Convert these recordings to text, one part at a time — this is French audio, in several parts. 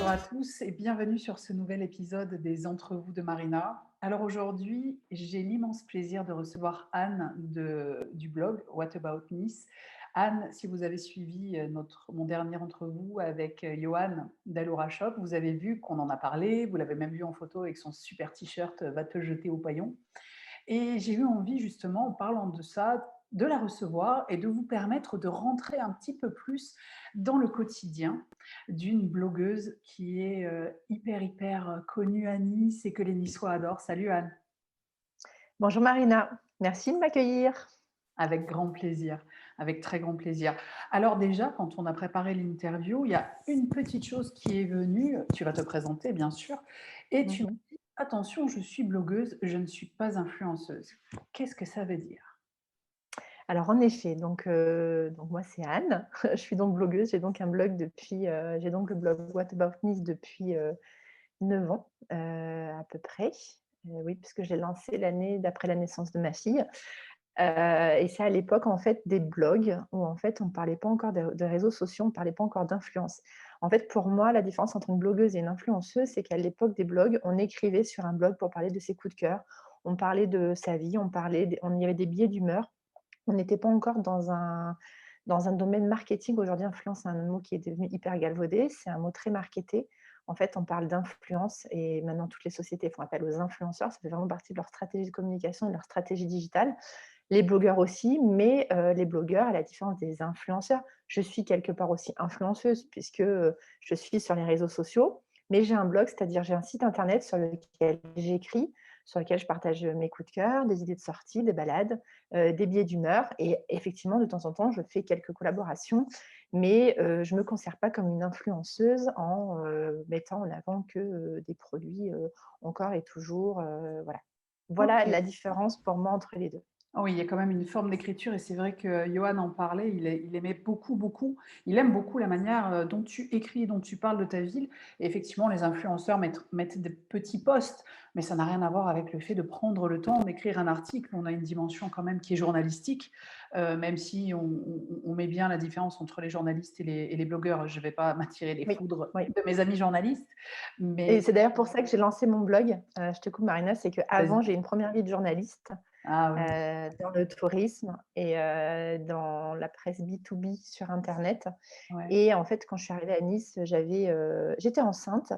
Bonjour à tous et bienvenue sur ce nouvel épisode des Entrevues de Marina. Alors aujourd'hui, j'ai l'immense plaisir de recevoir Anne du blog What About Nice. Anne, si vous avez suivi mon dernier entrevue avec Johan d'Alora Shop, vous avez vu qu'on en a parlé, vous l'avez même vu en photo avec son super t-shirt Va te jeter au paillon. Et j'ai eu envie justement, en parlant de ça, de la recevoir et de vous permettre de rentrer un petit peu plus dans le quotidien d'une blogueuse qui est hyper connue à Nice et que les Niçois adorent. Salut Anne, Bonjour Marina, merci de m'accueillir. avec grand plaisir, avec très grand plaisir. Alors déjà, quand on a préparé l'interview, il y a une petite chose qui est venue, tu vas te présenter bien sûr, et tu m'as Mhm. dit, attention, je suis blogueuse, je ne suis pas influenceuse. Qu'est-ce que ça veut dire? Alors en effet, donc moi c'est Anne, je suis donc blogueuse, j'ai donc un blog j'ai donc le blog What About Nice depuis 9 ans à peu près. Oui, puisque je l'ai lancé l'année d'après la naissance de ma fille. Et c'est à l'époque en fait des blogs où en fait on ne parlait pas encore de réseaux sociaux, on ne parlait pas encore d'influence. En fait, pour moi, la différence entre une blogueuse et une influenceuse, c'est qu'à l'époque des blogs, on écrivait sur un blog pour parler de ses coups de cœur, on parlait de sa vie, on y avait des billets d'humeur. On n'était pas encore dans un domaine marketing. Aujourd'hui, influence, c'est un mot qui est devenu hyper galvaudé. C'est un mot très marketé. En fait, on parle d'influence et maintenant toutes les sociétés font appel aux influenceurs. Ça fait vraiment partie de leur stratégie de communication et de leur stratégie digitale. Les blogueurs aussi, mais les blogueurs, à la différence des influenceurs, je suis quelque part aussi influenceuse puisque je suis sur les réseaux sociaux, mais j'ai un blog, c'est-à-dire j'ai un site internet sur lequel j'écris, sur lequel je partage mes coups de cœur, des idées de sortie, des balades, des billets d'humeur. Et effectivement, de temps en temps, je fais quelques collaborations, mais je ne me considère pas comme une influenceuse en mettant en avant que des produits encore et toujours. Voilà. Voilà Ok. la différence pour moi entre les deux. Ah oui, il y a quand même une forme d'écriture et c'est vrai que Johan en parlait, il aimait beaucoup, il aime beaucoup la manière dont tu écris et dont tu parles de ta ville. Et effectivement, les influenceurs mettent des petits posts, mais ça n'a rien à voir avec le fait de prendre le temps d'écrire un article. On a une dimension quand même qui est journalistique, même si on met bien la différence entre les journalistes et les blogueurs. Je ne vais pas m'attirer les Oui, foudres oui. de mes amis journalistes, Et mais c'est d'ailleurs pour ça que j'ai lancé mon blog. Je te coupe Marina, c'est vas-y. qu'avant, j'ai une première vie de journaliste, Ah oui, dans le tourisme et dans la presse B2B sur internet. ouais. Et en fait, quand je suis arrivée à Nice, j'étais enceinte.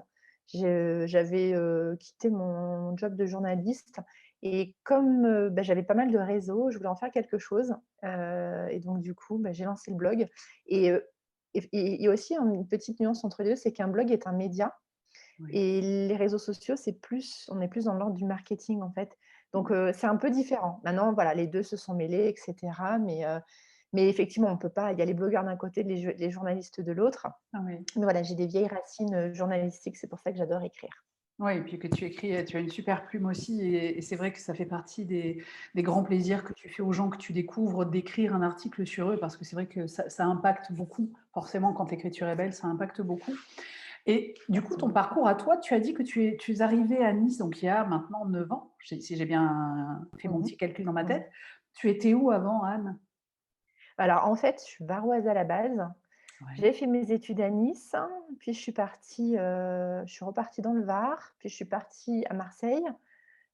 J'avais quitté mon job de journaliste et comme, j'avais pas mal de réseaux, je voulais en faire quelque chose, et donc du coup, j'ai lancé le blog et aussi une petite nuance entre les 2, c'est qu'un blog est un média Oui. et les réseaux sociaux, on est plus dans l'ordre du marketing, en fait. Donc c'est un peu différent. Maintenant, voilà, les 2 se sont mêlés et cetera, mais effectivement, on peut pas il y a les blogueurs d'un côté, les journalistes de l'autre. Ah oui. Mais voilà, j'ai des vieilles racines, journalistiques, c'est pour ça que j'adore écrire. Oui, et puis que tu écris, tu as une super plume aussi et c'est vrai que ça fait partie des grands plaisirs que tu fais aux gens que tu découvres d'écrire un article sur eux parce que c'est vrai que ça impacte beaucoup. Forcément, quand l'écriture est belle, ça impacte beaucoup. Et du coup, Merci ton beaucoup. parcours à toi, tu as dit que tu es arrivée à Nice, donc il y a maintenant 9 ans, si j'ai bien fait mon Mmh. petit calcul dans ma Mmh. tête. Tu étais où avant, Anne? Alors en fait, je suis varoise à la base. Ouais. J'ai fait mes études à Nice, puis je suis repartie dans le Var, puis je suis partie à Marseille.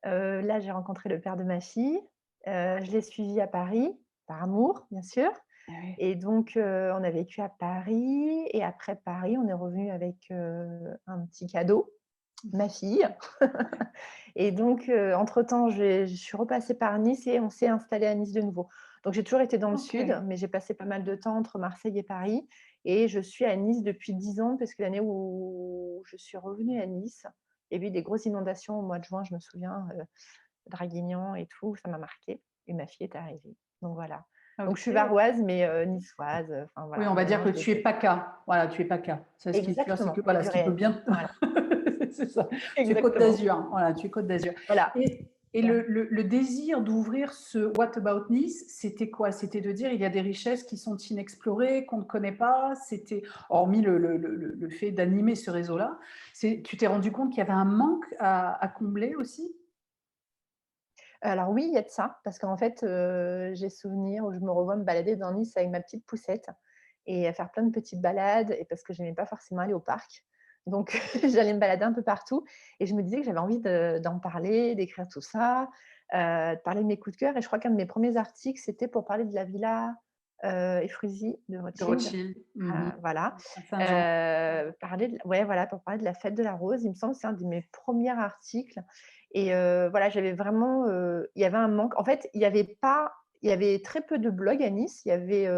Là, j'ai rencontré le père de ma fille. Je l'ai suivi à Paris, par amour, bien sûr. Ah ouais. Et donc, on a vécu à Paris et après Paris, on est revenu avec, un petit cadeau, ma fille. Et donc, entre-temps, je suis repassée par Nice et on s'est installés à Nice de nouveau. Donc j'ai toujours été dans le sud, OK. mais j'ai passé pas mal de temps entre Marseille et Paris et je suis à Nice depuis 10 ans parce que l'année où je suis revenue à Nice, il y a eu des grosses inondations au mois de juin, je me souviens, Draguignan et tout, ça m'a marquée et ma fille est arrivée. Donc voilà. Donc je suis OK. varoise mais niçoise, enfin Oui, voilà, on on va dire mélange que les tu es 2. PACA. Voilà, tu es PACA. Ça, ce qui est sûr, c'est que Exactement, il y a voilà, du ce qui peut réel. bien. Voilà, C'est ça. Tu es Côte exactement. d'Azur. Voilà, tu es Côte d'Azur. Voilà, Et voilà. le désir d'ouvrir ce What About Nice, c'était quoi? C'était de dire il y a des richesses qui sont inexplorées, qu'on ne connaît pas. C'était, hormis le fait d'animer ce réseau-là, tu t'es rendu compte qu'il y avait un manque à combler aussi? Alors oui, il y a de ça, parce qu'en fait, j'ai souvenir où je me revois me balader dans Nice avec ma petite poussette et à faire plein de petites balades et parce que j'aimais pas forcément aller au parc. Donc, j'allais me balader un peu partout et je me disais que j'avais envie d'en parler, d'écrire tout ça, de parler de mes coups de cœur. Et je crois qu'un de mes premiers articles, c'était pour parler de la villa Efrusi de De Rothschild. Rothschild. Mmh. Voilà. À Saint-Jean. Parler de, ouais, voilà, pour parler de la fête de la rose. Il me semble que c'est un de mes premiers articles. Et voilà, j'avais vraiment, il y avait un manque. En fait, il y avait très peu de blogs à Nice. Il y avait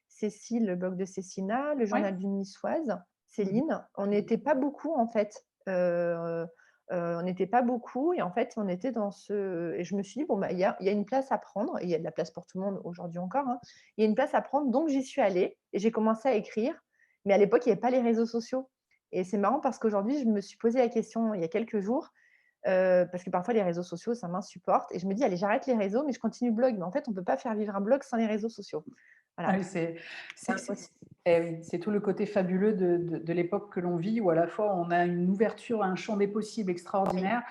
Cécile, le blog de Cécina, le Ouais. journal d'une Niçoise, Mmh. Céline. On n'était pas beaucoup en fait. On n'était pas beaucoup et en fait, on était dans ce. Et je me suis dit, bon, bah, il y a une place à prendre, et il y a de la place pour tout le monde aujourd'hui encore, hein. Il y a une place à prendre, donc j'y suis allée et j'ai commencé à écrire. Mais à l'époque, il n'y avait pas les réseaux sociaux. Et c'est marrant parce qu'aujourd'hui, je me suis posé la question il y a quelques jours, parce que parfois les réseaux sociaux, ça m'insupporte. Et je me dis, allez, j'arrête les réseaux, mais je continue le blog. Mais en fait, on ne peut pas faire vivre un blog sans les réseaux sociaux. Ah Voilà, oui, c'est c'est c'est impossible. eh oui, c'est tout le côté fabuleux de l'époque que l'on vit, où à la fois on a une ouverture, un champ des possibles Oui, extraordinaire,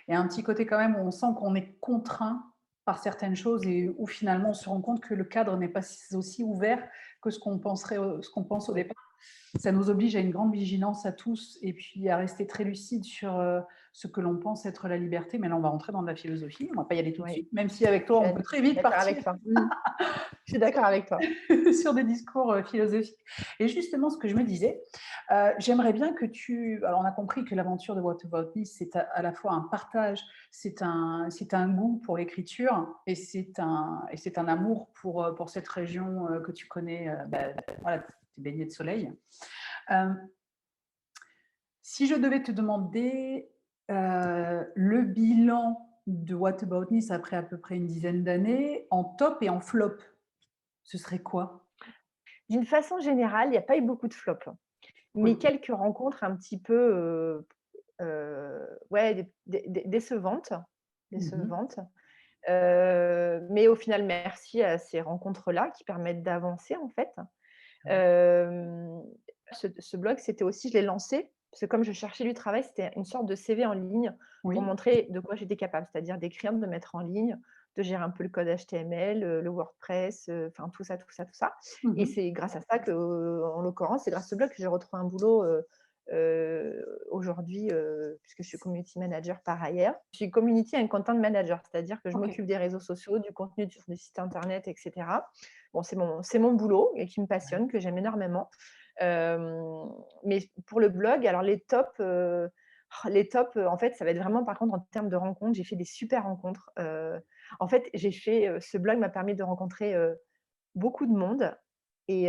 et un petit côté quand même où on sent qu'on est contraint par certaines choses, et où finalement on se rend compte que le cadre n'est pas aussi ouvert que ce qu'on pense au oui, départ. Ça nous oblige à une grande vigilance à tous, et puis à rester très lucide sur ce que l'on pense être la liberté. Mais là, on va rentrer dans de la philosophie, on ne va pas y aller tout de oui. suite, même si avec Je toi, on suis peut très vite d'accord partir avec toi. Je suis d'accord avec toi. sur des discours philosophiques. Et justement, ce que je me disais, j'aimerais bien que tu. Alors, on a compris que l'aventure de What About Me, c'est à la fois un partage, c'est un goût pour l'écriture, et c'est un amour pour cette région que tu connais. Voilà, tu es baigné de soleil. Euh, Si je devais te demander le bilan de What About Me après à peu près une dizaine d'années, en top et en flop, ce serait quoi? D'une façon générale, il n'y a pas eu beaucoup de flops, mais Cool. quelques rencontres un petit peu, ouais, décevantes, Mhm. décevantes. Mais au final, merci à ces rencontres-là qui permettent d'avancer, en fait. Hem, ce blog, c'était aussi, je l'ai lancé parce que comme je cherchais du travail, c'était une sorte de CV en ligne pour Oui. montrer de quoi j'étais capable, c'est-à-dire d'écrire, de mettre en ligne, de gérer un peu le code HTML, le WordPress, enfin tout ça, tout ça, tout ça. Et Mhm. c'est grâce à ça que, en l'occurrence, c'est grâce à ce blog que j'ai retrouvé un boulot, aujourd'hui, puisque je suis community manager par ailleurs. Je suis community and content manager, c'est-à-dire que je Ok. m'occupe des réseaux sociaux, du contenu sur des sites internet, et cetera. Bon, c'est mon boulot et qui me passionne, que j'aime énormément. Mais pour le blog, alors les tops, en fait, ça va être vraiment par contre en termes de rencontres. J'ai fait des super rencontres. En fait, ce blog m'a permis de rencontrer, beaucoup de monde et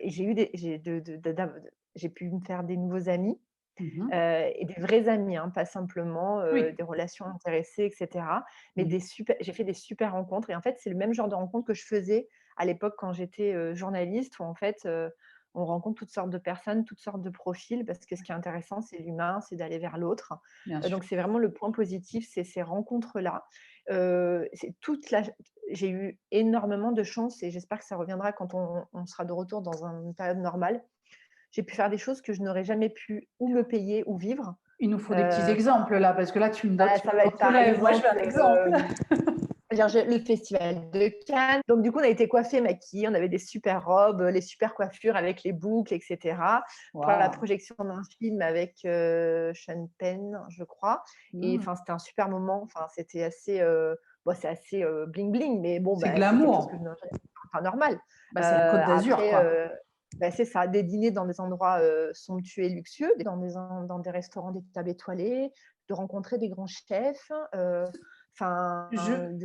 j'ai eu des j'ai de d'av j'ai pu me faire des nouveaux amis, Mhm. et des vrais amis, hein, pas simplement, Oui. des relations intéressées et cetera. Mais Mhm. j'ai fait des super rencontres et en fait, c'est le même genre de rencontres que je faisais à l'époque quand j'étais, journaliste où en fait, on rencontre toutes sortes de personnes, toutes sortes de profils parce que ce qui est intéressant, c'est l'humain, c'est d'aller vers l'autre. Bien sûr. Donc c'est vraiment le point positif, c'est ces rencontres-là. C'est toute la J'ai eu énormément de chance et j'espère que ça reviendra quand on sera de retour dans une période normale. J'ai pu faire des choses que je n'aurais jamais pu ou me payer ou vivre. Il nous faut des petits Heu, exemples là, parce que là, Bah, tu ça me va donnes être le par rêve. Moi, je veux exemple, un exemple. dire le festival de Cannes. Donc du coup, on a été coiffés, maquillés, on avait des super robes, les super coiffures avec les boucles et cetera, pour la Waouh. projection d'un film avec, Sean Penn, je crois. Et Mm. enfin, c'était un super moment. Enfin, c'était assez, bon, c'est assez, bling bling, mais bon, C'est bah, c'est quelque chose que je glamour. n'aurais jamais enfin normal. Bah, c'est la Côte d'Azur, Après, quoi. bah, c'est ça, des dîners dans des endroits, somptueux et luxueux, dans des restaurants, des tables étoilées, de rencontrer des grands chefs, Je... enfin,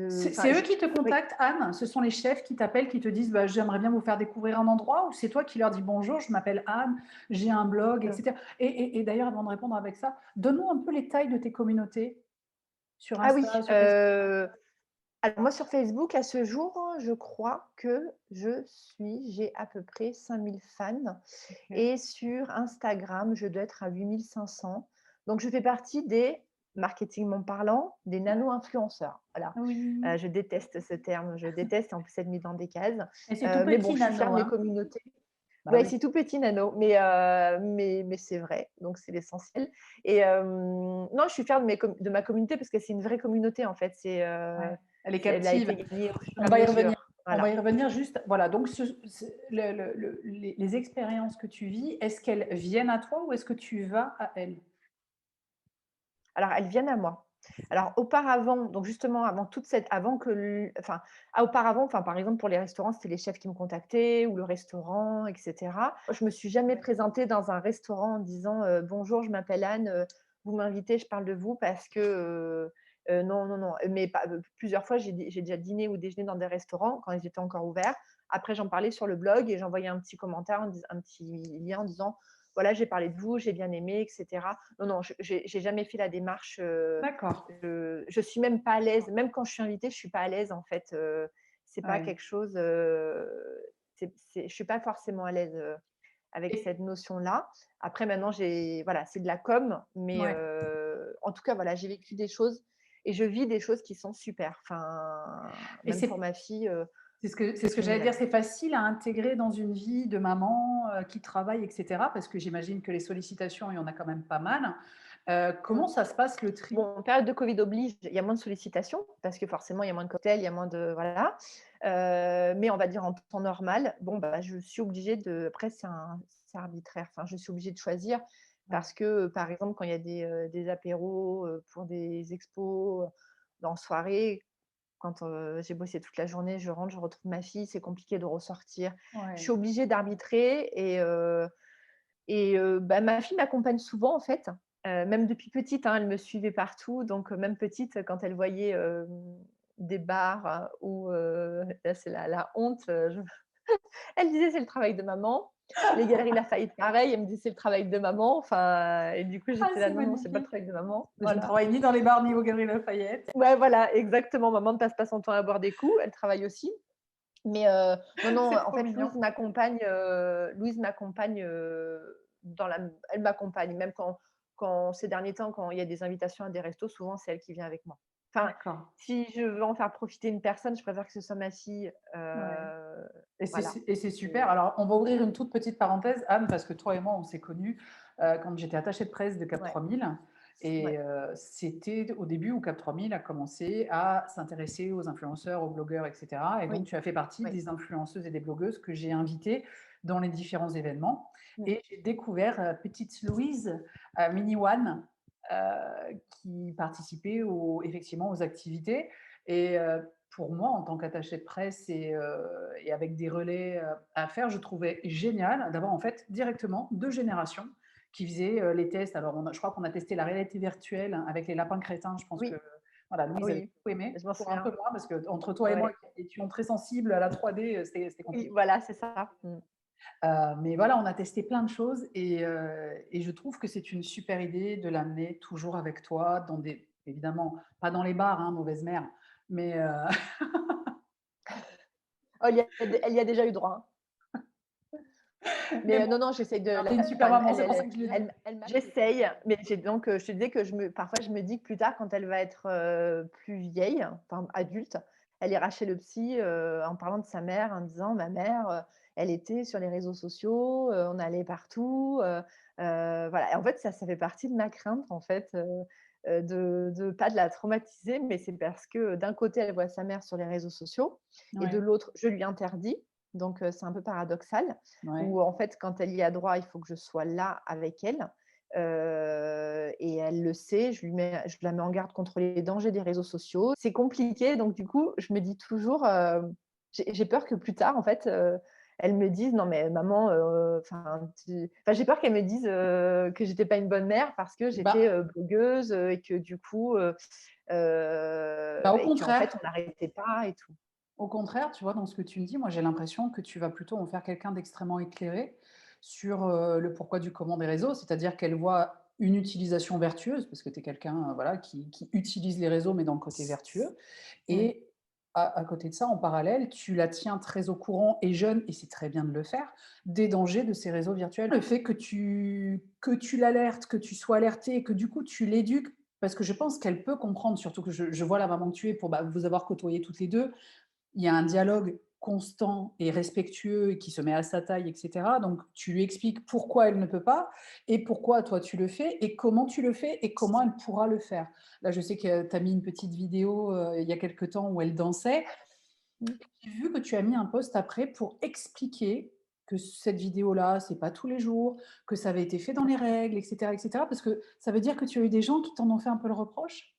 C'est eux qui te oui, contactent, Anne? Ce sont les chefs qui t'appellent, qui te disent bah, j'aimerais bien vous faire découvrir un endroit, ou c'est toi qui leur dis bonjour, je m'appelle Anne, j'ai un blog, etc. Et d'ailleurs, avant de répondre avec ça, donne-nous un peu les tailles de tes communautés sur ah oui, Insta, sur Facebook. alors moi sur Facebook, à ce jour, je crois que j'ai à peu près 5 000 fans Ok. et sur Instagram, je dois être à 8 500. Donc je fais partie des, marketingment parlant, des nano-influenceurs. Voilà. Oui. Je déteste ce terme, je déteste en plus être mis dans des cases. Et c'est tout Mais bon, petit, je suis fière Nano, de mes hein? communautés. Bah Ouais, oui. c'est tout petit nano, mais c'est vrai, donc c'est l'essentiel. Et non, je suis fière de ma communauté parce que c'est une vraie communauté en fait. Ouais. Elle est Elle a captive. été gagnée au fur et On à va y revenir. mesure. On va Voilà. y revenir juste. Voilà, donc les expériences que tu vis, est-ce qu'elles viennent à toi ou est-ce que tu vas à elles? Alors, elles viennent à moi. Alors auparavant, donc justement avant toute cette avant que l enfin, auparavant, enfin, par exemple pour les restaurants, c'était les chefs qui me contactaient ou le restaurant et cetera. Je me suis jamais présentée dans un restaurant en disant, «Bonjour, je m'appelle Anne, vous m'invitez, je parle de vous parce que, non, non, non». Mais pas plusieurs fois, j'ai déjà dîné ou déjeuné dans des restaurants quand ils étaient encore ouverts. Après, j'en parlais sur le blog et j'envoyais un petit commentaire, un petit lien en disant: «Voilà, j'ai parlé de vous, j'ai bien aimé» et cetera. Non, non, j'ai jamais fait la démarche, D'accord. je suis même pas à l'aise, même quand je suis invitée, je suis pas à l'aise en fait, c'est pas Ouais. quelque chose, je suis pas forcément à l'aise, avec Et cette notion-là. Après maintenant j'ai voilà, c'est de la com, mais ouais. en tout cas voilà, j'ai vécu des choses et je vis des choses qui sont super. Enfin, Et même pour ma fille, c'est ce que c'est j'allais dire, génial. c'est facile à intégrer dans une vie de maman, qui travaille et cetera? Parce que j'imagine que les sollicitations, il y en a quand même pas mal. Mmh. Comment ça se passe le tri? Bon, période de Covid oblige, il y a moins de sollicitations parce que forcément, il y a moins de cocktails, il y a moins de voilà. Mais on va dire en temps normal, bon, bah, je suis obligée de après c'est arbitraire, enfin, je suis obligée de choisir Ouais. parce que, par exemple, quand il y a des apéros, pour des expos, en soirée, quand, j'ai bossé toute la journée, je rentre, je retrouve ma fille, c'est compliqué de ressortir. Je Ouais. suis obligée d'arbitrer et bah, ma fille m'accompagne souvent en fait, même depuis petite, hein, elle me suivait partout donc même petite, quand elle voyait, des bars où, là c'est la honte, je elle disait: «C'est le travail de maman». Les galeries Lafayette pareil, elle me disait: «C'est le travail de maman», enfin et du coup Ah, j'étais là: c'est «Non, non, c'est pas le magnifique. travail de maman». Je ne Voilà. travaille ni dans les bars ni aux Galeries Lafayette. Ouais, voilà, exactement, maman ne passe pas son temps à boire des coups, elle travaille aussi. Mais non, non, C'est en trop fait, mignon. Louise m'accompagne, dans la elle m'accompagne, même quand ces derniers temps, quand il y a des invitations à des restos, souvent, c'est elle qui vient avec moi. Enfin, D'accord. si je veux en faire profiter une personne, je préfère que ce soit ma fille, Ouais. Et c'est voilà. su et c'est super. Et Alors, on va ouvrir une toute petite parenthèse, Anne, parce que toi et moi, on s'est connus, quand j'étais attachée de presse de Cap ouais, 3000 et ouais, c'était au début où Cap 3000 a commencé à s'intéresser aux influenceurs, aux blogueurs et cetera et donc oui, tu as fait partie oui. des influenceuses et des blogueuses que j'ai invitées dans les différents événements Mmh. et j'ai découvert, petite Louise, mini One, qui participait effectivement aux activités et pour moi, en tant qu'attaché de presse et avec des relais à faire, je trouvais génial d'avoir en fait directement deux générations qui faisaient les tests. Alors, je crois qu'on a testé la réalité virtuelle avec les lapins crétins. Je pense que Oui, voilà, Louise avait oui, beaucoup aimé, je m'en toi un peu souviens. moins, parce que entre toi et moi Ouais, qui étions très sensibles à la 3D, c'était oui, compliqué. voilà, c'est ça. Mmh. Mais voilà, on a testé plein de choses et je trouve que c'est une super idée de l'amener toujours avec toi dans des, évidemment, pas dans les bars, hein, mauvaise mère, mais Oh, elle y a déjà eu droit, hein. mais Mais bon, non, non, j'essaye de tu la une super enfin, maman, c'est pour ça que je le dis. j'essaye, mais j'ai donc je te disais que parfois je me dis que plus tard quand elle va être, plus vieille, enfin adulte, elle ira chez le psy, en parlant de sa mère, en disant: «Ma mère, elle était sur les réseaux sociaux, on allait partout», voilà et en fait ça fait partie de ma crainte en fait, de pas de la traumatiser, mais c'est parce que d'un côté elle voit sa mère sur les réseaux sociaux et de Ouais, l'autre je lui interdis, donc c'est un peu paradoxal ouais. où en fait, quand elle y a droit, il faut que je sois là avec elle. Et elle le sait, je la mets en garde contre les dangers des réseaux sociaux. C'est compliqué, donc du coup, je me dis toujours, j'ai peur que plus tard, en fait, elle me dise: «Non mais maman, enfin j'ai peur qu'elle me dise, que j'étais pas une bonne mère parce que j'étais, Bah blogueuse, et que du coup, au et qu'en fait, contraire. on n'arrêtait pas et tout. Au contraire, tu vois, dans ce que tu me dis, moi, j'ai l'impression que tu vas plutôt en faire quelqu'un d'extrêmement éclairé sur, le pourquoi du comment des réseaux. C'est-à-dire qu'elle voit une utilisation vertueuse, parce que tu es quelqu'un, voilà, qui utilise les réseaux, mais dans le côté vertueux Mmh. et à côté de ça, en parallèle, tu la tiens très au courant et jeune, et c'est très bien de le faire, des dangers de ces réseaux virtuels. Le fait que tu l'alertes, que tu sois alerté et que du coup tu l'éduques, parce que je pense qu'elle peut comprendre, surtout que je vois la maman que tu es pour, bah, vous avoir côtoyé toutes les 2. Il y a un dialogue constant et respectueux qui se met à sa taille et cetera, donc tu lui expliques pourquoi elle ne peut pas et pourquoi toi tu le fais et comment tu le fais et comment elle pourra le faire. Là, je sais que tu as mis une petite vidéo, il y a quelque temps où elle dansait. Mmh. J'ai vu que tu as mis un post après pour expliquer que cette vidéo-là, c'est pas tous les jours, que ça avait été fait dans les règles, et cetera, parce que ça veut dire que tu as eu des gens qui t'en ont fait un peu le reproche?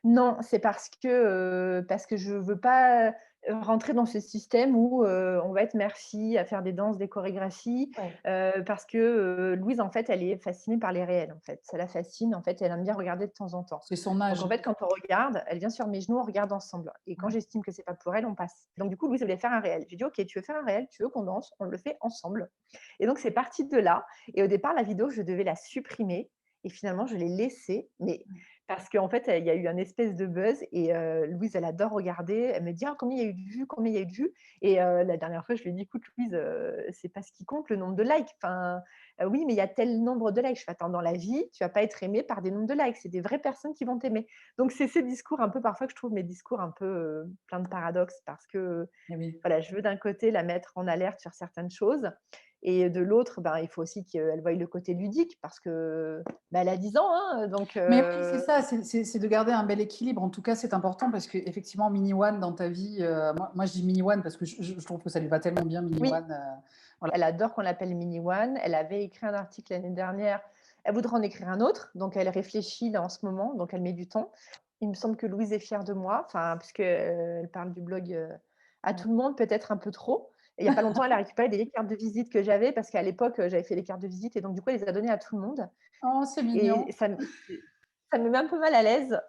Non, c'est parce que je veux pas, rentrer dans ce système où, on va être merci à faire des danses, des chorégraphies, Ouais. parce que, Louise, en fait, elle est fascinée par les réels, en fait. Ça la fascine, en fait, elle aime bien regarder de temps en temps. C'est son Donc en âge. fait, quand on regarde, elle vient sur mes genoux, on regarde ensemble et quand Ouais. j'estime que c'est pas pour elle, on passe. Donc du coup, Louise, elle voulait faire un réel. J'ai dit: «OK, tu veux faire un réel? Tu veux qu'on danse? On le fait ensemble» et donc c'est parti de là et au départ, la vidéo, je devais la supprimer et finalement, je l'ai laissée, mais parce qu'en fait, il y a eu un espèce de buzz et Louise, elle adore regarder. Elle me dit: «Ah, combien il y a eu de vues? Combien il y a eu de vues?» et la dernière fois, je lui ai dit: «Écoute Louise, c'est pas ce qui compte le nombre de likes. Enfin, oui, mais il y a tel nombre de likes». Je fais: «Attends, dans la vie, tu vas pas être aimé par des nombres de likes. C'est des vraies personnes qui vont t'aimer». Donc c'est ces discours un peu parfois que je trouve mes discours un peu, pleins de paradoxes parce que, Eh oui. voilà, je veux d'un côté la mettre en alerte sur certaines choses et de l'autre, ben, il faut aussi qu'elle voie le côté ludique parce que, bah, elle a 10 ans, hein, donc Mais oui, c'est ça, c'est de garder un bel équilibre. En tout cas, c'est important parce qu'effectivement, Mini One dans ta vie, moi je dis Mini One parce que je trouve que ça lui va tellement bien, Mini oui. One. Voilà. Elle adore qu'on l'appelle Mini One. Elle avait écrit un article l'année dernière. Elle voudrait en écrire un autre, donc elle réfléchit là en ce moment, donc elle met du temps. Il me semble que Louise est fière de moi, enfin, parce qu'elle elle parle du blog à Ouais. tout le monde, peut-être un peu trop. Et il n'y a pas longtemps, elle a récupéré des cartes de visite que j'avais, parce qu'à l'époque, j'avais fait les cartes de visite, et donc du coup, elle les a données à tout le monde. Oh, c'est mignon. Et ça me met un peu mal à l'aise.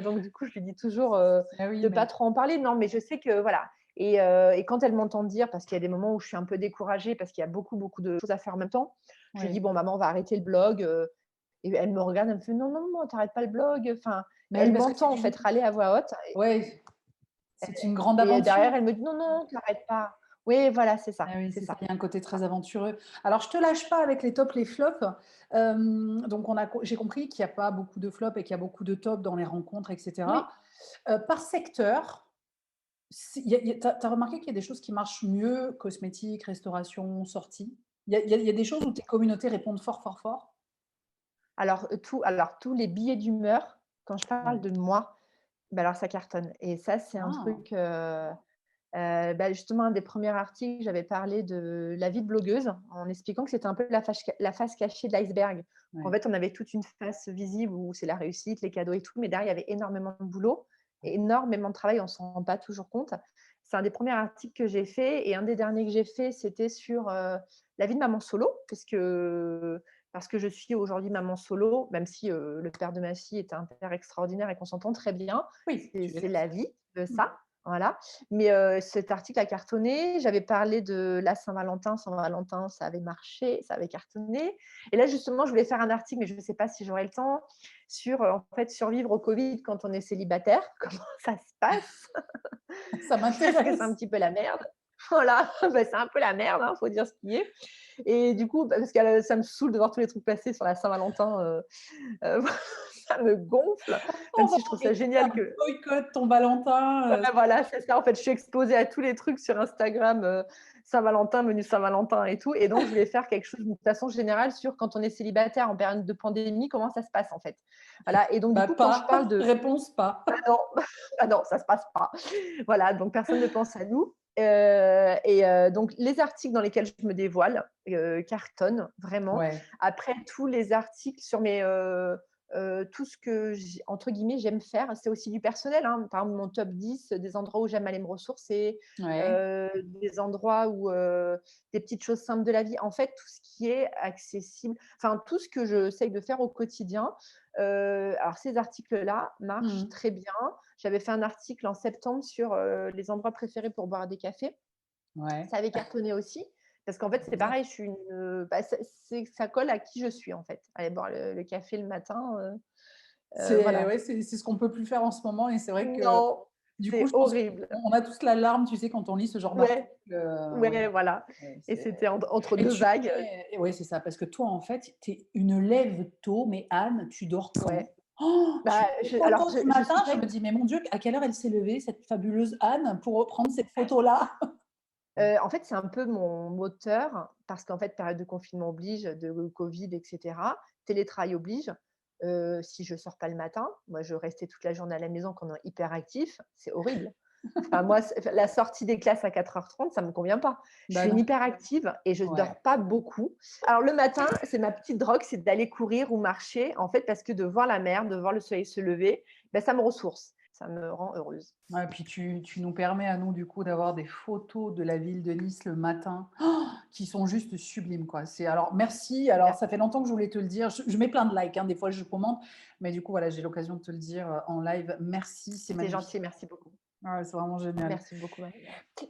Donc du coup, je lui dis toujours, Ah oui, de mais pas trop en parler. Non, mais je sais que voilà et quand elle m'entend dire parce qu'il y a des moments où je suis un peu découragée parce qu'il y a beaucoup, beaucoup de choses à faire en même temps, je lui dis: oui. «Bon maman, on va arrêter le blog», et elle me regarde, elle me fait: «Non, non, non, tu arrêtes pas le blog», enfin, Mais oui, elle parce que c'est m'entend en une fait râler à voix haute ouais, c'est une grande et derrière aventure. elle me dit: «Non, non, tu arrêtes pas». Oui, voilà, c'est ça, Ah oui, c'est c'est ça, ça. il y a un côté très aventureux. Alors, je te lâche pas avec les tops, les flops. Donc j'ai compris qu'il y a pas beaucoup de flops et qu'il y a beaucoup de tops dans les rencontres, et cetera. Oui. Par secteur, si il y a tu as remarqué qu'il y a des choses qui marchent mieux, cosmétiques, restauration, sorties? Il y a des choses où tes communautés répondent fort, fort, fort? Alors tous les billets d'humeur, quand je parle Ouais. de moi, bah, alors ça cartonne et ça, c'est un Ah! truc, bah, justement, un des premiers articles, j'avais parlé de la vie de blogueuse, en expliquant que c'était un peu la face cachée de l'iceberg. En Ouais. fait, on avait toute une face visible où c'est la réussite, les cadeaux et tout, mais derrière, il y avait énormément de boulot, énormément de travail, on ne s'en rend pas toujours compte. C'est un des premiers articles que j'ai fait et un des derniers que j'ai fait, c'était sur, la vie de maman solo, parce que je suis aujourd'hui maman solo, même si, le père de ma fille est un père extraordinaire et qu'on s'entend très bien. Oui, tu les C'est laisses. la vie de Mmh. ça, voilà. Mais cet article a cartonné. J'avais parlé de la Saint-Valentin. Saint-Valentin, ça avait marché, ça avait cartonné. Et là, justement, je voulais faire un article, mais je ne sais pas si j'aurai le temps, sur, en fait, survivre au Covid quand on est célibataire. Comment ça se passe? Ça Parce que c'est un m'intéresse. petit peu la merde. Voilà, bah, c'est un peu la merde, hein, faut dire ce qui est. Et du coup, bah, parce que ça me saoule de voir tous les trucs passer sur la Saint-Valentin, ça me gonfle, même On va si je trouve ça organiser génial un que boycott ton Valentin, ouais, voilà, c'est ça. En fait, je suis exposée à tous les trucs sur Instagram, Saint-Valentin, menu Saint-Valentin et tout. Et donc, je voulais faire quelque chose d'une façon générale sur quand on est célibataire en période de pandémie, comment ça se passe en fait. Voilà. Et donc, du bah, coup, quand je pas. parle de Réponse pas. ah non, ah non, ça se passe pas. Voilà, donc personne ne pense à nous. Donc, les articles dans lesquels je me dévoile cartonnent vraiment. Ouais. Après, tous les articles sur tout ce que entre guillemets j'aime faire, c'est aussi du personnel, hein. Par exemple, mon top 10 des endroits où j'aime aller me ressourcer, Ouais. des endroits où des petites choses simples de la vie. En fait, tout ce qui est accessible, enfin tout ce que j'essaye de faire au quotidien. Alors ces articles-là marchent Mmh. très bien. J'avais fait un article en septembre sur les endroits préférés pour boire des cafés. Ouais. Ça avait cartonné aussi, parce qu'en fait, c'est pareil, je suis bah, ça colle à qui je suis, en fait. Aller boire le café le matin, C'est voilà. ouais, c'est ce qu'on peut plus faire en ce moment et c'est vrai que Non, du coup, c'est je pense horrible. qu'on a tous l'alarme, tu sais, quand on lit ce genre d'article, Ouais, ouais, ouais, voilà et c'est c'était entre et 2 tu vagues, et ouais, c'est ça, parce que toi, en fait, tu es une lève tôt, mais Anne, tu dors quand? ouais. Oh, je Bah, fais des alors photos du je matin, suis je pas me dis: «Mais mon Dieu, à quelle heure elle s'est levée, cette fabuleuse Anne, pour reprendre cette photo-là?» en fait, c'est un peu mon moteur parce qu'en fait, période de confinement oblige, de covid et cetera, télétravail oblige. Si je sors pas le matin, moi, je restais toute la journée à la maison quand on est hyper actif, c'est horrible. Enfin, moi, la sortie des classes à 4h30, ça ne me convient pas. Je Bah suis une non. hyperactive et je ne Ouais. dors pas beaucoup. Alors le matin, c'est ma petite drogue, c'est d'aller courir ou marcher, en fait, parce que de voir la mer, de voir le soleil se lever, ben, ça me ressource, ça me rend heureuse. Ouais, puis tu nous permets à nous, du coup, d'avoir des photos de la ville de Nice le matin, qui sont juste sublimes, quoi. C'est alors merci, alors ça fait longtemps que je voulais te le dire. Je mets plein de likes, hein, des fois je commente, mais du coup, voilà, j'ai l'occasion de te le dire, en live. Merci, c'est C'est magnifique. gentil, merci beaucoup. Ouais, c'est vraiment génial. Merci beaucoup, Marina.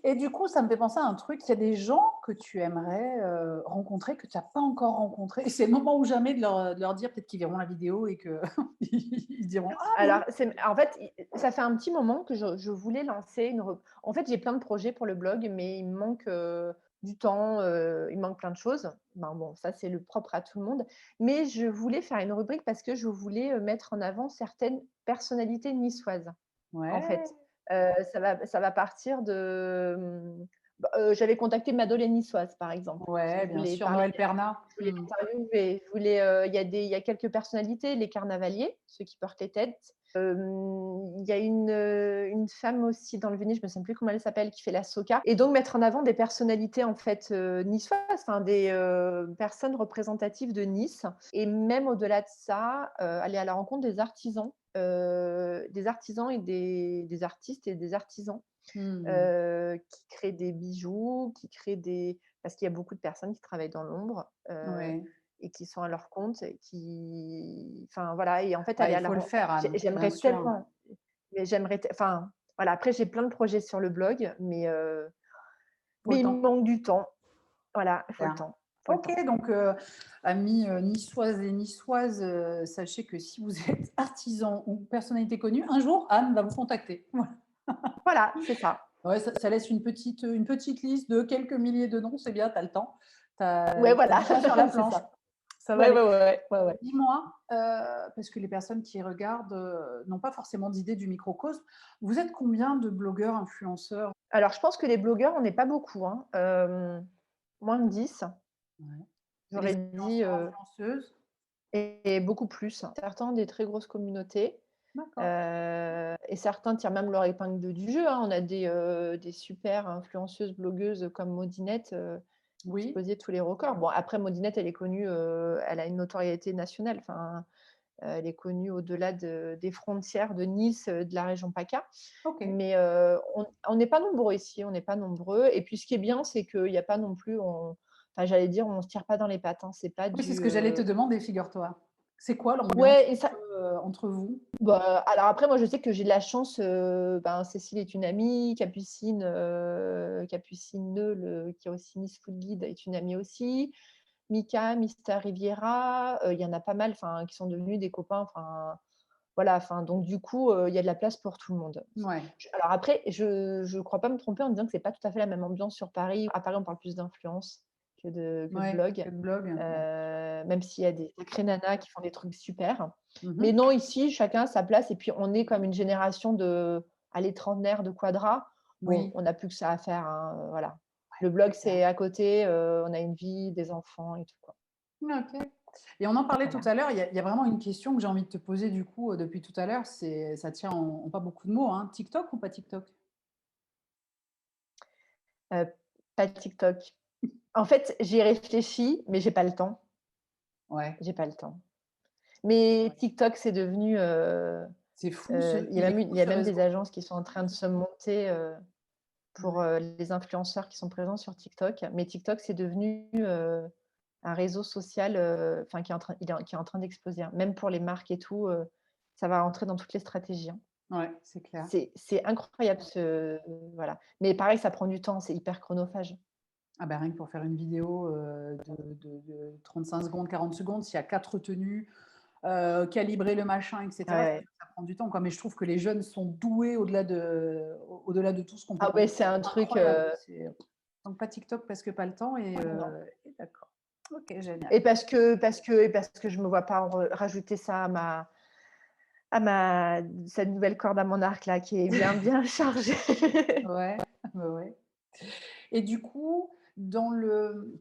Et du coup, ça me fait penser à un truc, il y a des gens que tu aimerais, rencontrer, que tu as pas encore rencontrés et c'est le moment ou jamais de leur dire, peut-être qu'ils verront la vidéo et que ils diront: «Ah mais oui!» Alors, en fait, ça fait un petit moment que je voulais lancer en fait, j'ai plein de projets pour le blog, mais il me manque, du temps, il me manque plein de choses. Ben, bon, ça, c'est le propre à tout le monde. Mais je voulais faire une rubrique parce que je voulais, mettre en avant certaines personnalités niçoises, en Ouais, fait. Ça va partir de, j'avais contacté Madeleine niçoise, par exemple. ouais, Je bien voulais sûr, parler Noël Perna. je voulais Mmh. l'interviewer, je voulais, il y a quelques personnalités, les carnavaliers, ceux qui portent les têtes. Il y a une femme aussi dans le Venise, je me souviens plus comment elle s'appelle, qui fait la soca et donc mettre en avant des personnalités, en fait, niçoises, enfin des, personnes représentatives de Nice et même au-delà de ça, aller à la rencontre des artisans et des artistes et des artisans, Mmh. qui créent des bijoux, qui créent des parce qu'il y a beaucoup de personnes qui travaillent dans l'ombre, Ouais. et qui sont à leur compte et qui enfin voilà et en fait Bah, aller il à la faut le ren faire, Anne, bien j'aimerais sûr. tellement, mais enfin voilà, après j'ai plein de projets sur le blog, Faut mais le il me temps. manque du temps. Voilà, il faut le Bien. temps, il faut le OK, temps. donc amis, niçoises et niçoises, sachez que si vous êtes artisan ou personnalité connue, un jour, Anne va vous contacter. Voilà. Voilà, c'est ça. Ouais, ça laisse une petite liste de quelques milliers de noms, c'est bien, tu as le temps. Tu Ouais, as voilà, du pain sur la c'est planche, ça. ça va Ouais, aller. ouais, ouais, ouais, ouais, ouais. Dis-moi, parce que les personnes qui regardent, n'ont pas forcément d'idée du microcosme, vous êtes combien de blogueurs, influenceurs? Alors je pense que les blogueurs, on n'est pas beaucoup, hein, moins de 10, Ouais. Et les j'aurais dit, influenceurs, influenceuses? et beaucoup plus. Certains ont des très grosses communautés, D'accord. et certains tirent même leur épingle du jeu, hein. On a des super influenceuses, blogueuses comme Modinette, qui Oui, explosait tous les records. Bon après Modinette, elle est connue, elle a une notoriété nationale, enfin, elle est connue au-delà des frontières de Nice, de la région PACA. OK. Mais, on n'est pas nombreux ici, on n'est pas nombreux et puis ce qui est bien, c'est qu'il y a pas non plus enfin j'allais dire, on se tire pas dans les pattes, hein. C'est pas Oui, c'est ce du, que j'allais te demander, figure-toi. C'est quoi l'ambiance ouais et ça entre vous? bah, alors après moi je sais que j'ai de la chance, ben, Cécile est une amie, Capucine Neul, qui est aussi Miss Food Guide, est une amie aussi. Mika, Mister Riviera, il y en a pas mal, enfin, qui sont devenus des copains, enfin, voilà, enfin, donc du coup, il y a de la place pour tout le monde. Ouais, Alors après, je crois pas me tromper en disant que c'est pas tout à fait la même ambiance sur Paris. À Paris, on parle plus d'influence que de ouais, blog, que de blog, ouais. même s'il y a des sacrées nanas qui font des trucs super. Mais Mmh. non, ici, chacun a sa place et puis on est comme une génération de allez, trentenaires de Quadra. Bon, Oui, on n'a plus que ça à faire, hein, voilà. Le c'est blog, clair. c'est à côté, on a une vie, des enfants et tout, quoi. OK, et on en parlait tout Voilà. à l'heure, il y a vraiment une question que j'ai envie de te poser du coup, depuis tout à l'heure, c'est ça tient en pas beaucoup de mots, hein. TikTok ou pas TikTok? Heu, pas de TikTok. En fait, j'y ai réfléchi, mais j'ai pas le temps. Ouais, J'ai pas le temps. Mais ouais. TikTok, c'est devenu, C'est fou ce il est il fou y a ce même réseau. des agences qui sont en train de se monter, pour, Ouais. les influenceurs qui sont présents sur TikTok. Mais TikTok, c'est devenu, un réseau social, enfin qui est en train d'exploser, hein. Même pour les marques et tout, ça va rentrer dans toutes les stratégies, hein. Ouais, c'est clair. C'est incroyable voilà. Mais pareil, ça prend du temps, c'est hyper chronophage. Ah bah, rien que pour faire une vidéo, de 35 secondes, 40 secondes, s'il y a 4 tenues, calibrer le machin et Ouais, cetera, ouais. ça prend du temps, quoi. Mais je trouve que les jeunes sont doués au-delà de tout ce qu'on peut Ah ouais, penser. c'est un C'est truc, incroyable. Donc pas TikTok parce que pas le temps non. et d'accord. OK, génial. Et parce que je me vois pas rajouter ça à cette nouvelle corde à mon arc là qui est bien, bien chargée. Ouais, ouais, ouais. Et du coup,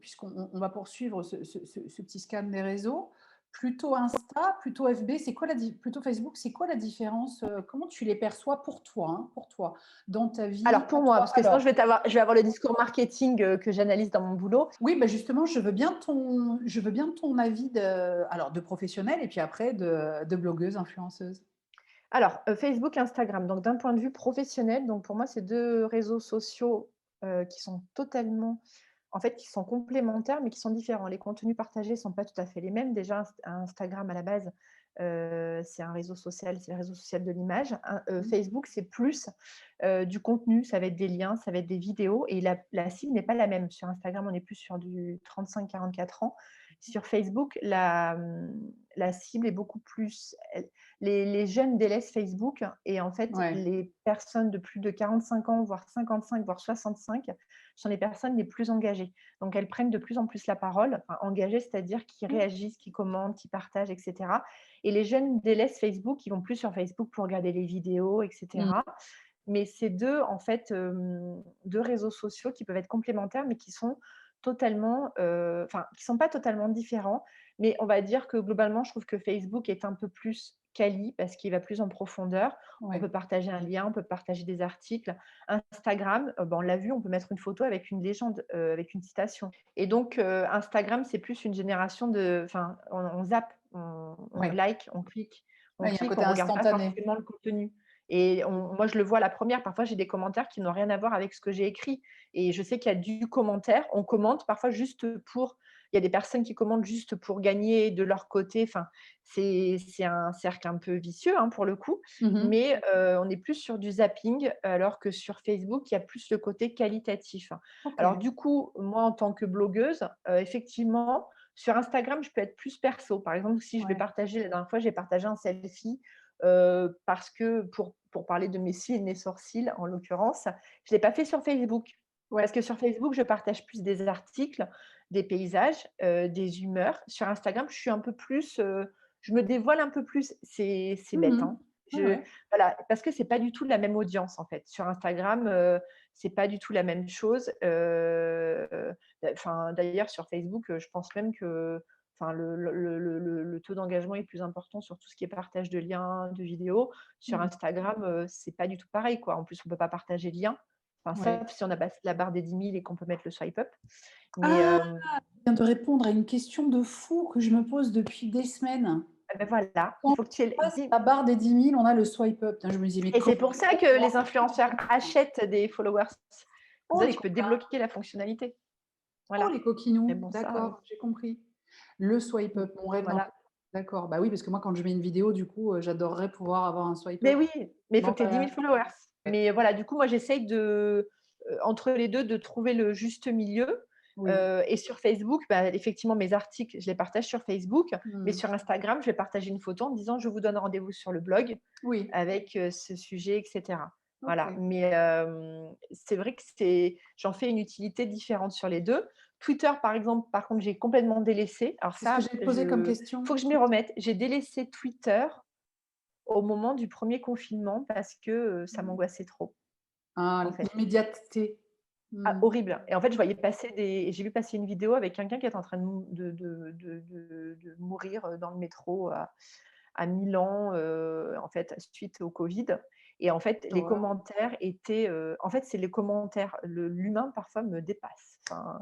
puisqu'on va poursuivre ce petit scan des réseaux, Plutôt Insta, plutôt FB, c'est quoi plutôt Facebook, c'est quoi la différence? Comment tu les perçois pour toi, hein, pour toi, dans ta vie Alors pour à moi, toi? parce que sinon Alors, je vais avoir le discours marketing, que j'analyse dans mon boulot. oui, bah, justement, je veux bien ton avis de professionnel et puis après de blogueuse, influenceuse. Alors, Facebook, Instagram, donc d'un point de vue professionnel, donc pour moi, c'est 2 réseaux sociaux, qui sont totalement en fait, qui sont complémentaires, mais qui sont différents. Les contenus partagés ne sont pas tout à fait les mêmes. Déjà, Instagram, à la base, c'est un réseau social, c'est le réseau social de l'image. Mmh. Facebook, c'est plus, du contenu, ça va être des liens, ça va être des vidéos et la cible n'est pas la même. Sur Instagram, on est plus sur du 35-44 ans. Sur Facebook, la cible est beaucoup plus les jeunes délaissent Facebook et en fait, Ouais. les personnes de plus de 45 ans, voire 55, voire 65, sont les personnes les plus engagées. Donc elles prennent de plus en plus la parole, enfin engagées, c'est-à-dire qui Mmh. réagissent, qui commentent, qui partagent et cetera. Et les jeunes délaissent Facebook, ils vont plus sur Facebook pour regarder les vidéos et Mmh. cetera. Mais c'est 2 en fait, 2 réseaux sociaux qui peuvent être complémentaires, mais qui sont totalement, enfin, qui sont pas totalement différents. Mais on va dire que globalement, je trouve que Facebook est un peu plus quali parce qu'il va plus en profondeur. On Ouais. peut partager un lien, on peut partager des articles. Instagram, bah, on l'a vu, on peut mettre une photo avec une légende, avec une citation. Et donc, Instagram, c'est plus une génération de enfin, on zappe, on Ouais. like, Ouais, il y a un côté on regarde pas instantané. forcément le contenu. Et moi, je le vois la première. Parfois, j'ai des commentaires qui n'ont rien à voir avec ce que j'ai écrit. Et je sais qu'il y a du commentaire. On commente parfois juste pour. Il y a des personnes qui commentent juste pour gagner de leur côté. Enfin, c'est un cercle un peu vicieux, hein, pour le coup. Mmh mh. Mais on est plus sur du zapping, alors que sur Facebook, il y a plus le côté qualitatif. Alors, OK. du coup, moi, en tant que blogueuse, effectivement, sur Instagram, je peux être plus perso. Par exemple, si je vais Ouais. partager, la dernière fois, j'ai partagé un selfie parce que pour parler de mes cils et de mes sourcils, en l'occurrence, je ne l'ai pas fait sur Facebook. Ouais. Parce que sur Facebook, je partage plus des articles, des paysages, des humeurs. Sur Instagram, je suis un peu plus, je me dévoile un peu plus. C'est Mmh bête, mh. hein. Ouais, Je ouais. Voilà, parce que c'est pas du tout la même audience, en fait. Sur Instagram, c'est pas du tout la même chose. Enfin, d'ailleurs, sur Facebook, je pense même que enfin, le taux d'engagement est plus important sur tout ce qui est partage de liens, de vidéos. Sur Mmh. Instagram, c'est pas du tout pareil, quoi. En plus, on peut pas partager de liens, enfin, Ouais. sauf si on a la barre des 10 000 et qu'on peut mettre le swipe up. Mais, Ah! Tu viens de répondre à une question de fou que je me pose depuis des semaines. bah, voilà, il Quand faut que tu on aies passe 10 la barre des 10 000, on a le swipe up. Putain, je me disais: «Mais et c'est comment pour ça ils que font les influenceurs achètent des followers. Comme Oh ça, les tu peux coquins, débloquer la fonctionnalité. oh Voilà. les Mais coquinous, bon, ça, d'accord, j'ai compris. Le swipe up, mon rêve voilà. d'enfant. D'accord, bah oui, parce que moi quand je mets une vidéo, du coup, j'adorerais pouvoir avoir un swipe Mais up. oui, mais il faut Bon, que tu aies 10 000 followers. ouais, Mais voilà, du coup, moi, j'essaye entre les 2, de trouver le juste milieu. oui. Et sur Facebook, bah, effectivement, mes articles, je les partage sur Facebook, mais Mmh. sur Instagram, je vais partager une photo en me disant: «Je vous donne rendez-vous sur le blog Oui, avec, ce sujet» et cetera. Voilà, OK. mais c'est vrai que j'en fais une utilité différente sur les 2. Twitter, par exemple, par contre, j'ai complètement délaissé. Alors C'est ce que ça, j'ai posé comme faut question. que je m'y remette. J'ai délaissé Twitter au moment du premier confinement parce que, ça Mmh. m'angoissait trop, en Ah, fait. l'immédiateté. Ah, Mmh. horrible, et en fait, je voyais passer des j'ai vu passer une vidéo avec quelqu'un qui était en train de mourir, dans le métro à Milan, en fait, suite au Covid. Et en fait, Quelle les horreur. commentaires étaient, en fait, c'est les commentaires, l'humain parfois me dépasse. Enfin,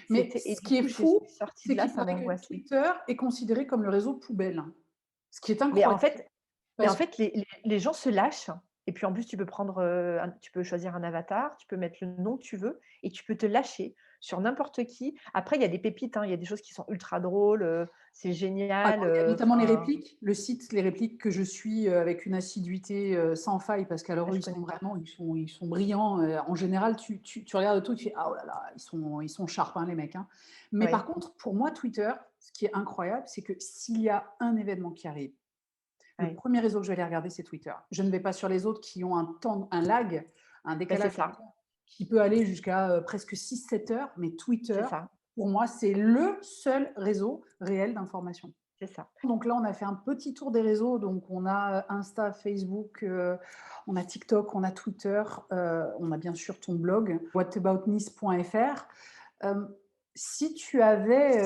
Mais c'était et ce du qui est coup, je fou, suis sortie de c'est là, qu'il ça paraît que m'angoissait. Twitter est considéré comme le réseau poubelle, ce qui est Mais en incroyable fait Mais en parce que fait, les gens se lâchent et puis en plus, tu peux choisir un avatar, tu peux mettre le nom que tu veux et tu peux te lâcher sur n'importe qui. Après, il y a des pépites, hein, il y a des choses qui sont ultra drôles, c'est génial, alors il y a notamment les enfin, répliques, le site Les Répliques que je suis, avec une assiduité, sans faille parce qu'alors eux, je connais pas. ils sont brillants, en général, tu regardes tout, tu fais: «Ah oh là là, ils sont sharp, hein, les mecs, hein». Mais par Oui, contre, pour moi, Twitter, ce qui est incroyable, c'est que s'il y a un événement qui arrive, le oui. premier réseau que je vais aller regarder, c'est Twitter. Je ne vais pas sur les autres qui ont un lag, un Bah, c'est décalage de ça, temps qui peut aller jusqu'à, presque 6 7 heures, mais c'est Twitter, ça, pour moi, c'est le seul réseau réel d'information. c'est ça. Donc là, on a fait un petit tour des réseaux. Donc, on a Insta, Facebook, on a TikTok, on a Twitter, on a bien sûr ton blog, whataboutnice.fr. Si tu avais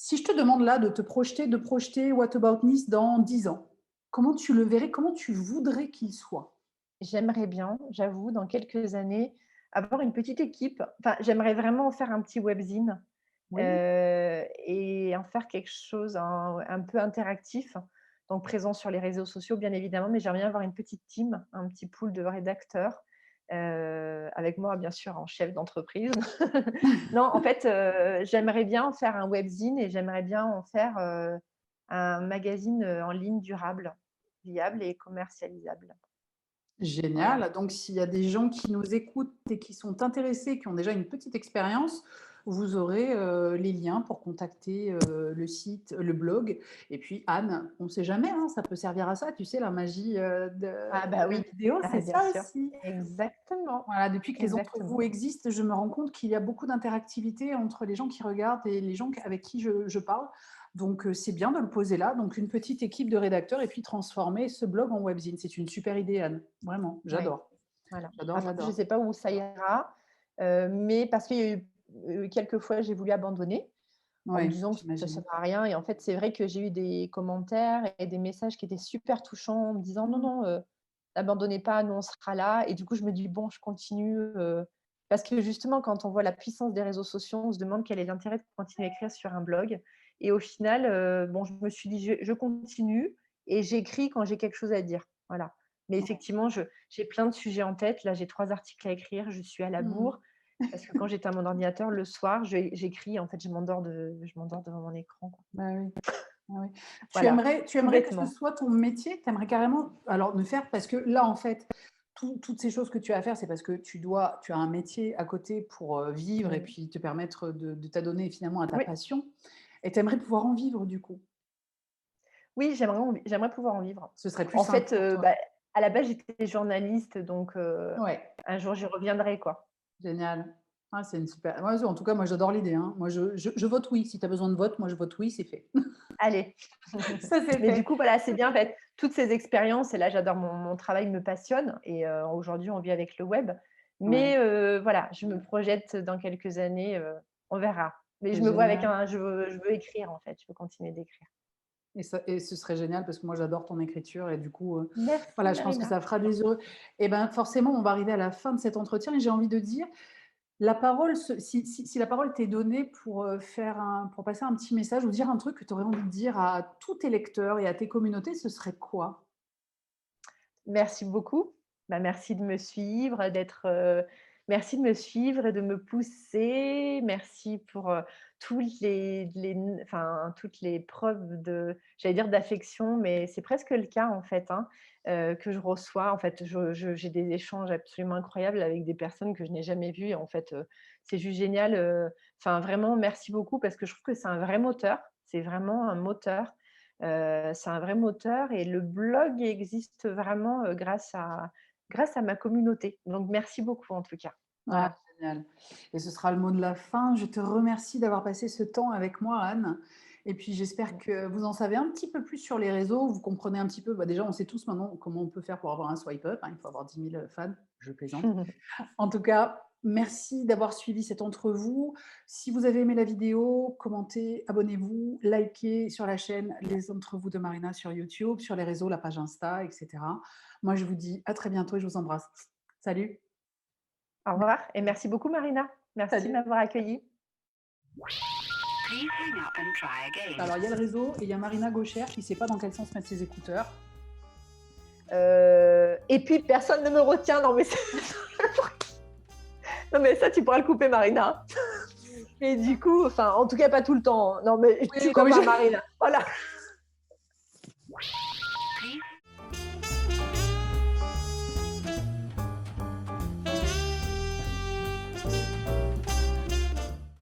Si je te demande là de projeter What About Nice dans 10 ans, comment tu le verrais? Comment tu voudrais qu'il soit? J'aimerais bien, j'avoue, dans quelques années, avoir une petite équipe. Enfin, j'aimerais vraiment faire un petit webzine, Oui? et en faire quelque chose un peu interactif, donc présent sur les réseaux sociaux, bien évidemment, mais j'aimerais bien avoir une petite team, un petit pool de rédacteurs, avec moi, bien sûr, en chef d'entreprise. Non, en fait, j'aimerais bien faire un webzine et j'aimerais bien en faire, un magazine, en ligne durable, viable et commercialisable. Voilà. Génial. Donc, s'il y a des gens qui nous écoutent et qui sont intéressés, qui ont déjà une petite expérience, vous aurez les liens pour contacter le site, le blog. Et puis, Anne, on ne sait jamais, hein, ça peut servir à ça. Tu sais, la magie Ah de bah la oui, vidéo, ah c'est bien ça sûr. aussi. Exactement, Voilà, depuis que les entrevues exactement. existent, je me rends compte qu'il y a beaucoup d'interactivité entre les gens qui regardent et les gens avec qui je parle. Donc, c'est bien de le poser là. Donc, une petite équipe de rédacteurs et puis transformer ce blog en webzine. C'est une super idée, Anne. Vraiment, Oui, j'adore. voilà. J'adore, Après, je ne j'adore. sais pas où ça ira, mais parce qu'il y a eu, quelques fois, j'ai voulu abandonner en me Oui, disant que ça ne j'imagine. sert à rien et en fait, c'est vrai que j'ai eu des commentaires et des messages qui étaient super touchants en me disant: «Non, Mmh. non, n'abandonnez pas, nous, on sera là» et du coup, je me dis: «Bon, je continue», parce que justement, quand on voit la puissance des réseaux sociaux, on se demande quel est l'intérêt de continuer à écrire sur un blog et au final, bon, je me suis dit: «Je continue et j'écris quand j'ai quelque chose à dire». Voilà. Mais Ouais. effectivement, j'ai plein de sujets en tête. Là, j'ai 3 articles à écrire, je suis à la Mmh. bourre parce que quand j'étais à mon ordinateur le soir, j'écris, en fait, je m'endors devant mon écran, quoi. Bah oui. Ah oui. Voilà, Tu tout aimerais que ce bêtement. soit ton métier? Tu aimerais carrément alors ne faire parce que là, en fait, toutes ces choses que tu as à faire, c'est parce que tu as un métier à côté pour, vivre et Mmh. puis te permettre de t'adonner finalement à ta Oui, passion et tu aimerais pouvoir en vivre du coup? oui, j'aimerais pouvoir en vivre. Ce serait plus En simple fait, pour toi? bah, à la base, j'étais journaliste, donc Ouais, un jour, j'y reviendrai, quoi. génial. Ah, c'est une super ouais, en tout cas, moi j'adore l'idée, hein. Moi je vote oui. Si tu as besoin de vote, moi je vote oui, c'est fait. Allez. Ça, c'est Mais du fait. coup, voilà, c'est bien, en fait, toutes ces expériences et là, j'adore mon travail me passionne et aujourd'hui, on vit avec le web. Ouais, Mais voilà, je me projette dans quelques années, on verra. Mais je c'est me vois avec génial. un je veux écrire, en fait, je veux continuer d'écrire. Et ce serait génial parce que moi j'adore ton écriture et du coup, Merci voilà, je pense que Marina. ça fera des heureux. Et ben, forcément, on va arriver à la fin de cet entretien et j'ai envie de dire, la parole se si la parole t'est donnée pour, pour passer un petit message ou dire un truc que tu aurais envie de dire à tous tes lecteurs et à tes communautés, ce serait quoi? Merci beaucoup. Bah, merci de me suivre et de me pousser. Merci pour, toutes les preuves j'allais dire d'affection, mais c'est presque le cas en fait, hein, que je reçois. En fait, j'ai des échanges absolument incroyables avec des personnes que je n'ai jamais vues et en fait, c'est juste génial, enfin vraiment merci beaucoup parce que je trouve que c'est un vrai moteur. C'est vraiment un moteur. C'est un vrai moteur et le blog existe vraiment, grâce à ma communauté. Donc merci beaucoup en tout cas. Ah, Voilà. génial. Et ce sera le mot de la fin. Je te remercie d'avoir passé ce temps avec moi, Anne. Et puis j'espère que vous en savez un petit peu plus sur les réseaux. Vous comprenez un petit peu, bah, déjà on sait tous maintenant comment on peut faire pour avoir un swipe up, hein, il faut avoir 10 000 fans, je plaisante. En tout cas, merci d'avoir suivi cette entrevue. Si vous avez aimé la vidéo, commentez, abonnez-vous, likez sur la chaîne Les Entrevues de Marina sur YouTube, sur les réseaux, la page Insta, etc. Moi, je vous dis à très bientôt et je vous embrasse. Salut. Au revoir et merci beaucoup Marina. Merci de Salut. m'avoir accueillie. Alors, il y a le réseau et il y a Marina Gauchère qui ne sait pas dans quel sens mettre ses écouteurs. Et puis personne ne me retient. Non mais non mais ça tu pourras le couper Marina. Et du coup, enfin en tout cas pas tout le temps, hein. Non mais Oui, tu non, mais comprends Marina. Voilà.